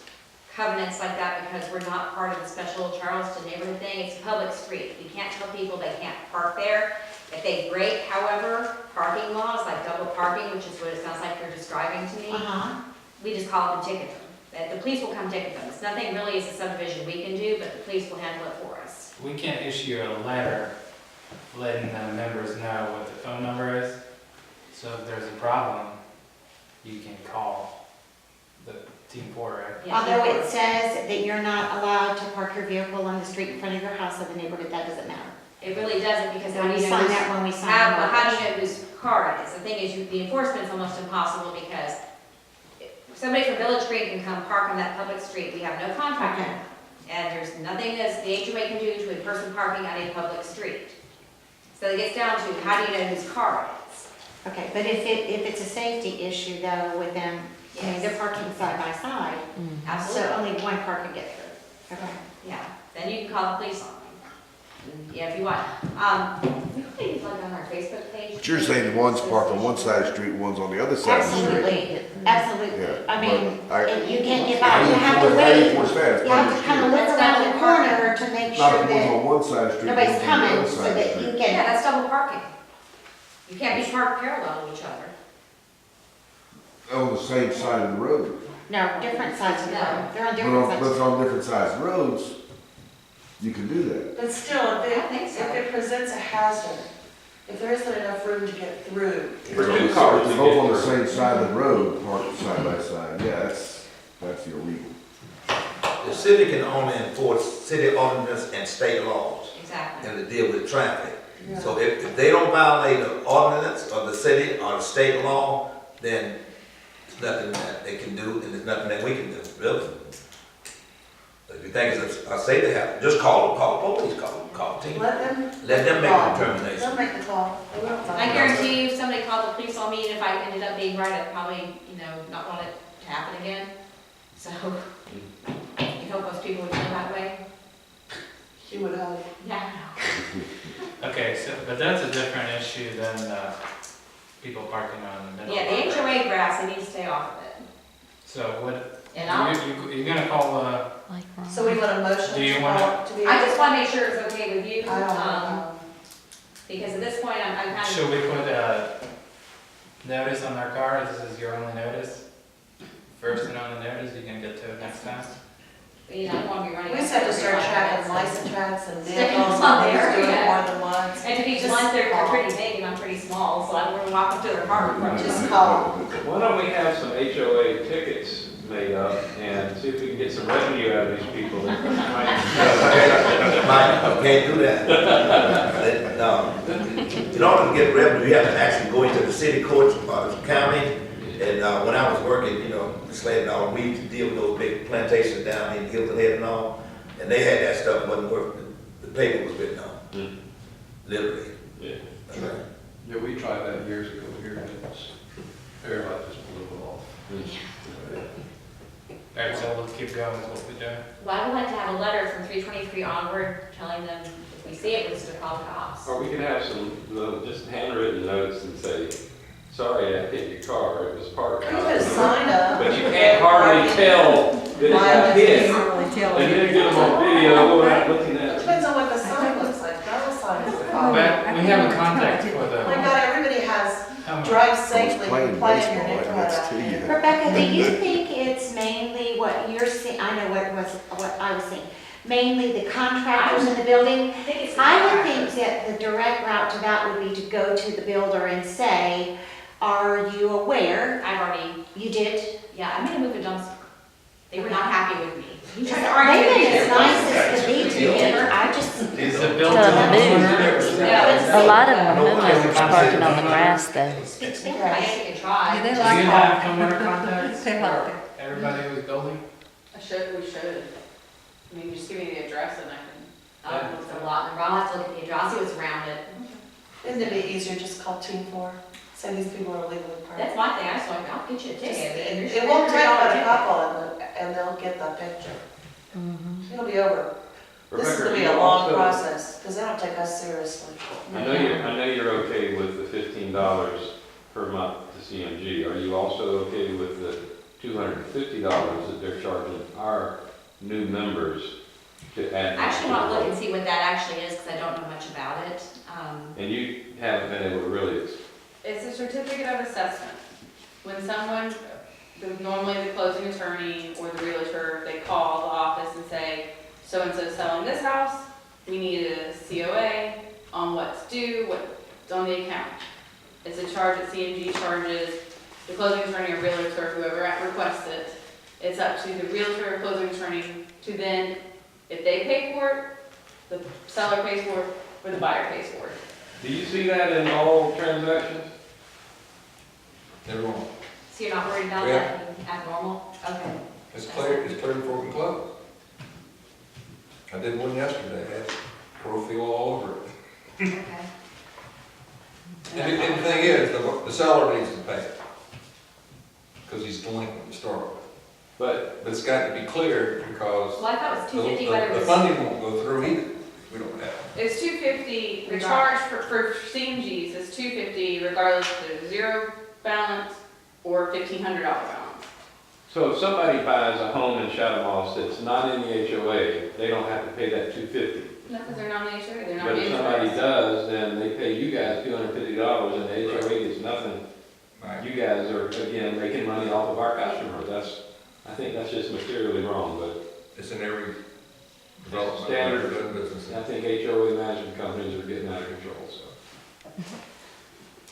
covenants like that because we're not part of the special Charleston neighborhood thing. It's a public street. You can't tell people they can't park there. If they break, however, parking laws, like double parking, which is what it sounds like you're describing to me, we just call it and ticket them. The police will come ticket them. It's nothing really as a subdivision we can do, but the police will handle it for us. We can't issue a letter letting the members know what the phone number is. So if there's a problem, you can call the Team 4, right? Yeah, Although Team 4. it says that you're not allowed to park your vehicle on the street in front of your house or the neighborhood, that doesn't matter. It really doesn't, because how do We you know sign whose- that when we sign. how the do you know whose car it is? The thing is, the enforcement's almost impossible because somebody from Village Green can come park on that public street. We have no contract with them. And there's nothing that the HOA can do to a person parking on a public street. So it gets down to, how do you know whose car it is? Okay, but if it's a safety issue though with them, I mean, they're parking side by side, so Absolutely, only one car can get through. Okay. yeah, then you can call the police on them. Yeah, if you want, we could maybe plug on our Facebook page. But you're saying one's parked on one side of the street, one's on the other side of the street. Absolutely, absolutely. Yeah, I mean, but I- you can't get How by, do you have to how do wait. enforce that? It's You have to part kind of of the look around the corner to make street. Not sure if one's that on one side of the street. nobody's one's on the coming other so side of the that street. you Yeah, can, that's double parking. You can't be parked parallel to each other. On the same side of the road. no, different sides of the road. They're on But different on, but sides. on different sides of roads, you can do that. But still, I think so. if it presents a hazard, if there isn't enough room to get through. For two If cars. they're both on the same side of the road, parked side by side, yeah, that's illegal. The city can only enforce city ordinance and state laws Exactly. and to deal with traffic. Yeah. So if they don't violate the ordinance of the city or the state law, then there's nothing that they can do and there's nothing that we can do, really. If you think it's a safety hazard, just call the police, call the team. Let them. Let them make call. the determination. They'll make the call. They won't find I out. guarantee you, if somebody called the police on me, and if I ended up being right, I'd probably, not want it to happen again. So, you hope most people would feel that way? She would have. Yeah. Okay, so, but that's a different issue than, people parking on the middle. Yeah, the HOA grass, they need to stay off of it. So what, And I'll, you're gonna call, Like Ron. So we want a motion Do you to wanna- call, to be. I just wanna make sure it's okay with you, I don't know. because at this point, I'm kind of. should we put a notice on their car, this is your only notice? First and only notice, you can get to it next time? I don't wanna be running. We just have to start after tracking everybody. license tracks and Sticking vehicles, them on and there, doing it yeah. more than once. And to be Just blunt, they're call. pretty big and I'm pretty small, so I don't wanna walk up to their car in front of Just them. call. Why don't we have some HOA tickets made up and see if we can get some revenue out of these people? that might- Mike, can't do that. No. In order to get revenue, you have to actually go into the city courts or the county. And when I was working, Slade and all, we used to deal with those big plantations down in Hilton Head and all. And they had that stuff, wasn't worth, the paper was written on, literally. Yeah. Okay. Yeah, we tried that years ago here, and it's, everybody just blew it off. Alright, so let's keep going with what we're doing. Well, I would like to have a letter from 323 onward telling them if we see it, we're just gonna call the cops. Or we could have some, just handwritten notes and say, sorry, I hit your car, it was parked. You could put a sign up. But you can't hardly tell that it got hit. And then get them on video, go out looking It at it. depends on what the sign looks like. That was sign is the problem. But we have a contact for Oh my the, God, everybody has how much? drive safely, Playing play in baseball your right neighborhood next out to there. you. Rebecca, do you think it's mainly what you're seeing, I know what I was seeing, mainly the contractors in the building? I think it's. the I would contractor. think that the direct route to that would be to go to the builder and say, are you aware? I've already, You did? yeah, I'm gonna move a dumpster. They were not happy with me. You They've tried to argue with been me. as nice as could be together, I just, Is the Tell building them to move. No, A lot of them are homeowners parking on the grass though. speak to I them. guess you could try. Do you have homeowner contacts for everybody who's building? We should. I mean, just give me the address and I can. It's a lot, and I'll have to look at the address, see what's around it. Isn't it be easier just call Team 4? Say these people are illegally parked. That's my thing, I just like, I'll get you a Just- ticket. It won't take but a couple and they'll get the picture. It'll be over. This is Rebecca, gonna be you a long also- process, because they don't take us seriously. I know you're okay with the $15 per month to CMG. Are you also okay with the $250 that they're charging our new members to add? I actually want to look and see what that actually is, because I don't know much about it. And you haven't been able to really, It's a certificate of assessment. When someone, normally the closing attorney or the realtor, they call the office and say, so-and-so selling this house, we need a COA on what's due, what's on the account. It's a charge that CMG charges the closing attorney or realtor, whoever requests it. It's up to the realtor or closing attorney to then, if they pay for it, the seller pays for it, or the buyer pays for it. do you see that in all transactions? Everyone, So you're not worried about Yeah. that, abnormal? Okay. it's clear before we can close. I did one yesterday, I had profile all over it. Okay. And the thing is, the seller needs to pay it. Because he's delinquent to start with. But But it's got to be clear because Well, I thought it was the 250, but it the was. funding won't go through either. We don't have. It's $250, the charge for CMGs is $250 regardless if there's zero balance or $1,500 balance. so if somebody buys a home in Shadowmoss that's not in the HOA, they don't have to pay that $250. No, because they're not in the HOA, they're not But in if the somebody HOA. does, then they pay you guys $250 and the HOA gets nothing. Right. You guys are, again, making money off of our customers. I think that's just materially wrong, but It's in every development. Standard. Doing business. I think HOA management companies are getting out of control, so.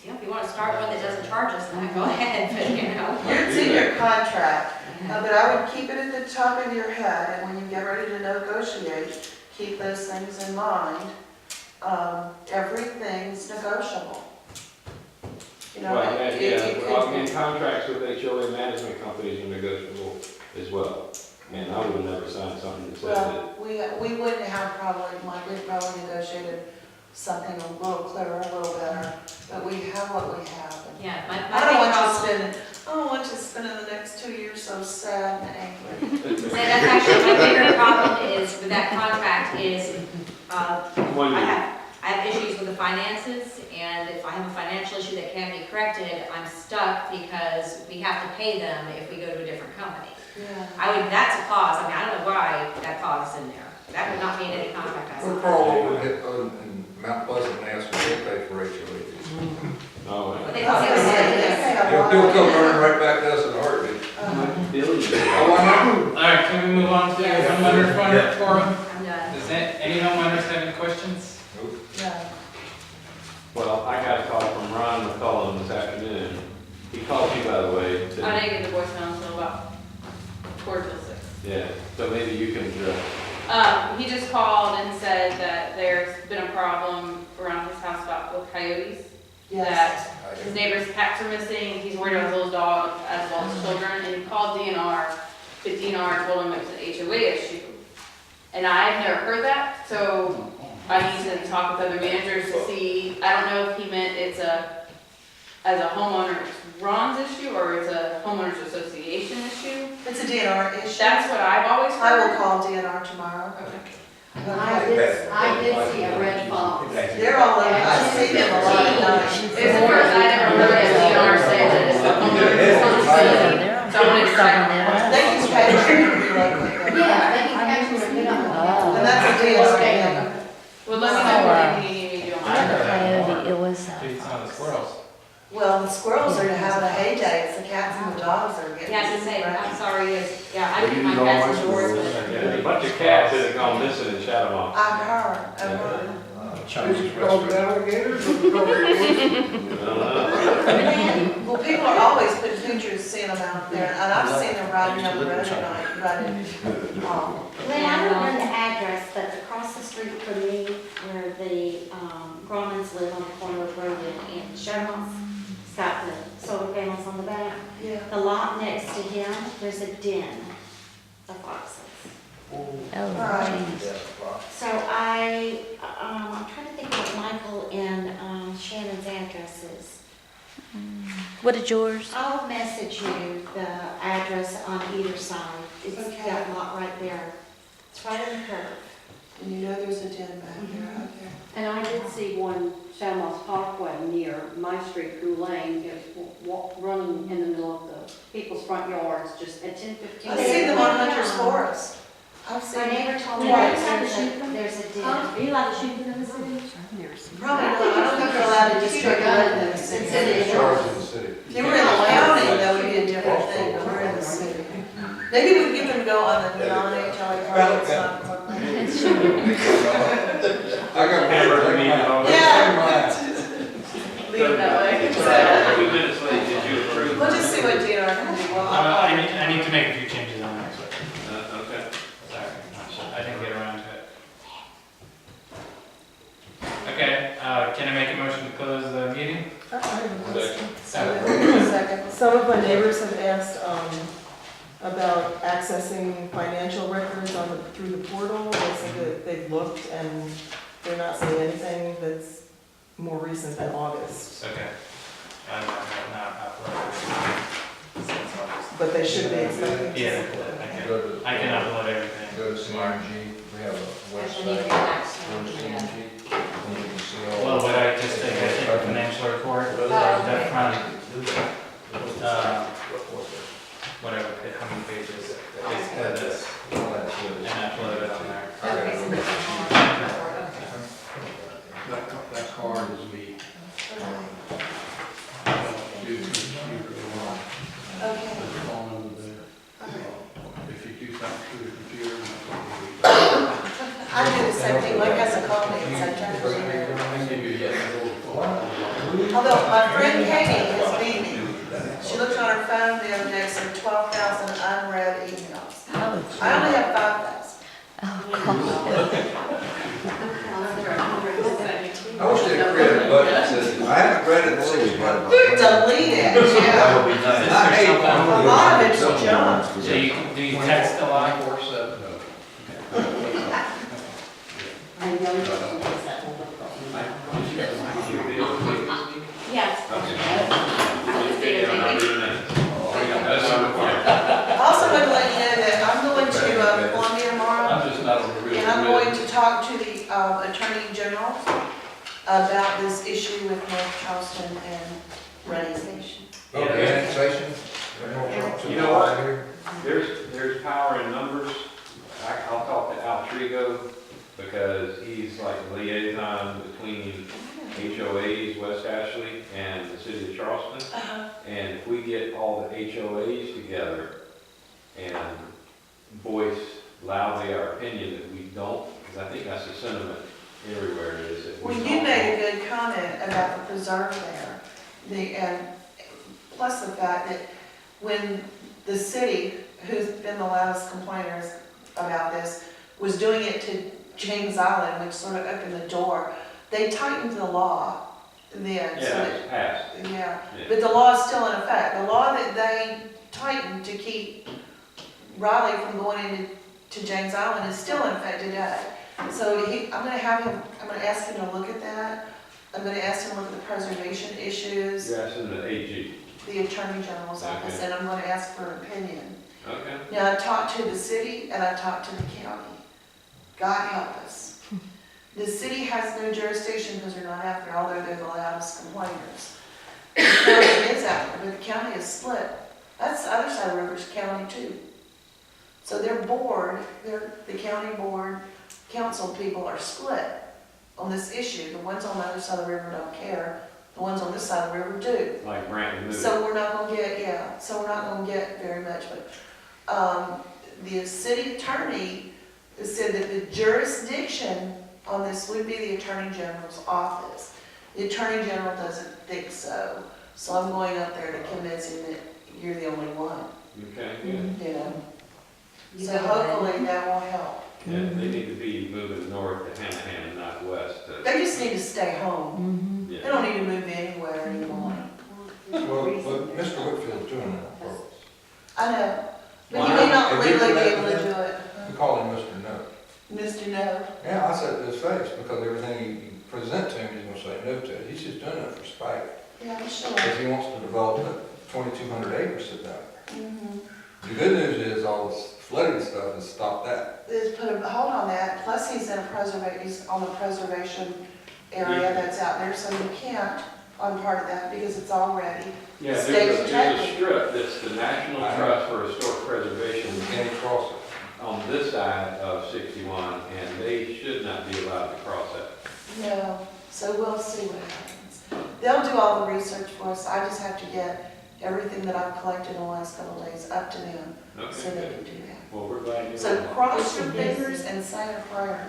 Yeah, if you want to start one that doesn't charge us, then go ahead, but you know. It's in your contract, but I would keep it at the top of your head, and when you get ready to negotiate, keep those things in mind. Everything's negotiable. You know, Well, it and could, contracts with HOA management companies are negotiable as well. And I would never sign something that says that. well, we wouldn't have probably, we'd probably negotiated something a little clearer, a little better, but we have what we have. And Yeah, my I don't big want you problem- spending, I don't want you spending the next 2 years so sad and angry. So that's actually my bigger problem is with that contract is, I have issues with the finances, and if I have a financial issue that can't be corrected, I'm stuck because we have to pay them if we go to a different company. Yeah. That's a clause, I mean, I don't know why that clause is in there. That would not be in any contract I We're sign. probably over in Mount Pleasant and ask for their pay for HOA fees. Oh, But yeah. they can say what He'll come running right back to us in a heartbeat. Billions. Oh, I know. All right, can we move on to the homeowner fund forum? I'm done. Does any homeowners have any questions? Yeah. Well, I got a call from Ron McCollum this afternoon. He called you, by the way. to- I didn't get the voicemail until about 4:06. Yeah, so maybe you can address. He just called and said that there's been a problem around his house with coyotes. Yes. That his neighbor's cats are missing, he's worried about his little dog as well as children, and he called DNR, but DNR told him it was an HOA issue. And I've never heard that, so I need to talk with other managers to see, I don't know if he meant as a homeowner, it's Ron's issue, or it's a homeowners association issue. It's a DNR issue. That's what I've always I will heard. call DNR tomorrow. Okay. I did see a red fox. They're all over, I see them a lot of times. It's the first I ever heard of DNR say that it's a homeowners association. So I wanted to check. They can catch you if you like it. Yeah, they can catch them and get on. Oh. And that's a DNR thing. Well, let me know what you need me to do on I had a that. coyote, it was, It's on the squirrels. Well, the squirrels are having a heyday, it's the cats and the dogs that are getting. Yeah, to say, right. I'm sorry, I keep my cats indoors, but. Yeah, there's a bunch of cats that have gone missing in Shadowmoss. I've heard. Is it called alligators or called? I don't know. Well, people are always putting pictures, seeing them out there, and I've seen them riding down the road at night, riding. Lynn, I don't know the address, but across the street from me, where the Gromans live on the corner of Road and Shadowmoss, it's got the solar panels on the back. Yeah. The lot next to him, there's a den of foxes. oh, geez. So I'm trying to think of what Michael and Shannon's address is. What is yours? I'll message you the address on either side. It's Okay. that lot right there. It's right on the curve. And you know there's a den back there, out there. And I did see one Shadowmoss Parkway near my street, Crew Lane, running in the middle of the people's front yards, just at 10:15. I've seen them on Hunter's Forest. I've My seen neighbor them. told me Yeah. there's a den. Are you allowed to shoot them in the city? Probably not, I don't think they're allowed to just take a gun in the city. It's charged in the city. If they were in the county, that would be a different thing, but we're in the city. Maybe we give them to go on the non-HOA part, it's not incorporated. I got Hamburger meat and all that. Yeah. Leave it that way. 2 minutes late, did you approve? We'll just see what DNR can do. Well, I'll call you. I need to make a few changes on that, so, Okay. sorry, I didn't get around to it. Okay, can I make a motion to close the meeting? Second. Some of my neighbors have asked about accessing financial records through the portal. They said that they've looked and they're not seeing anything that's more recent than August, Okay. I have not uploaded since August. but they should be expected to. Yeah, I can upload everything. Go to CMG, we have a I website, believe your next go one, to yeah. CMG, and you can see all. Well, what I just did, I think a financial report, that front, whatever, how many pages, basically this, and upload it on there. Okay, so this is more report, okay. That card is me. Okay. Put the phone number there. If you do something through the computer. I do the same thing, like has a call me, it's like trying to I give you a yes or no. Although my friend Katie has beat me. She looked on her phone the other day, said 12,000 unread emails. I only have 5,000. I wish they'd create a button that says, I haven't read it in 6 months. Delete it, That yeah. would be nice. I hate A lot of it's junk. So do you text a lot? 947. Yes. Also, want to let you know that I'm going to Columbia tomorrow, I'm just not a real. and I'm going to talk to the Attorney General about this issue with North Charleston and Reading Station. Okay, annexation. You know what? There's power in numbers. I'll talk to Al Trigo because he's like the liaison between HOAs, West Ashley, and the city of Charleston. And if we get all the HOAs together and voice loudly our opinion that we don't, because I think that's the sentiment everywhere is that we Well, don't. you made a good comment about the preserve there, and plus the fact that when the city, who's been the loudest complainers about this, was doing it to James Island, which sort of opened the door, they tightened the law then. Yeah, So that- it's passed. yeah, Yeah. but the law is still in effect. The law that they tightened to keep Riley from going into James Island is still in effect today. So I'm gonna ask him to look at that. I'm gonna ask him to look at the preservation issues, You're asking the AG. the Attorney General's office, and I'm gonna ask for an opinion. Okay. Now, I talked to the city and I talked to the county. God help us. The city has no jurisdiction because they're not out there, although they're the loudest complainers. The county is out there, but the county is split. That's the other side of the river's county too. So their board, the county board, council people are split on this issue. The ones on the other side of the river don't care. The ones on this side of the river do. Like Brant and Moody. So we're not gonna get very much, but, the city attorney said that the jurisdiction on this would be the Attorney General's office. The Attorney General doesn't think so, so I'm going up there to convince him that you're the only one, Okay, good. you know? So hopefully that will help. Yeah, they need to be moving north to Hanahan, not west. They just need to stay home. They Yeah. don't need to move anywhere anymore. Well, but Mr. Whitfield's doing that on purpose. I know, but you may not If you legally be let able to them- do it. We call him Mr. No. Mr. No. Yeah, I said to his face, because everything you present to him, he's gonna say no to it. He's just doing it for spite. Yeah, I'm sure. Because he wants to develop that 2,200 acres sit down there. Mhm. The good news is all this flooding stuff has stopped that. Just put a hold on that, plus he's he's on the preservation area that's out there, so you can't on part of that because it's already Yeah, state there's a protected. strip that's the National I know. Trust for Historic Preservation You can't cross it. on this side of 61, and they should not be allowed to cross that. No, so we'll see what happens. They'll do all the research for us, I just have to get everything that I've collected in the last couple of days up to them, so Okay, they good. can do that. Well, we're glad you're. So cross your fingers and say a prayer.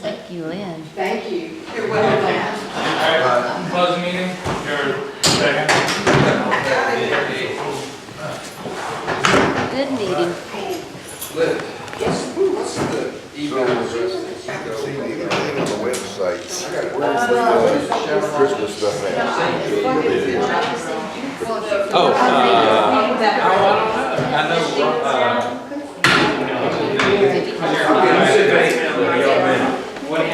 Thank you, Lynn. Thank you. You're welcome. All right, close the meeting. Your second. Good meeting. Liz, what's the email address that See, you go? everything on the website, Shadowmoss. Christmas stuff now. Oh, I know, What do you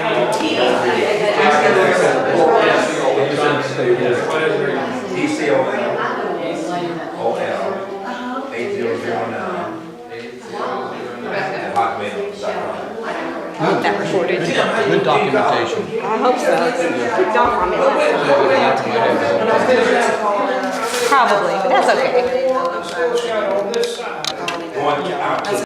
good documentation. I hope so. Kicked off on me last time. Probably, but that's okay. Going out to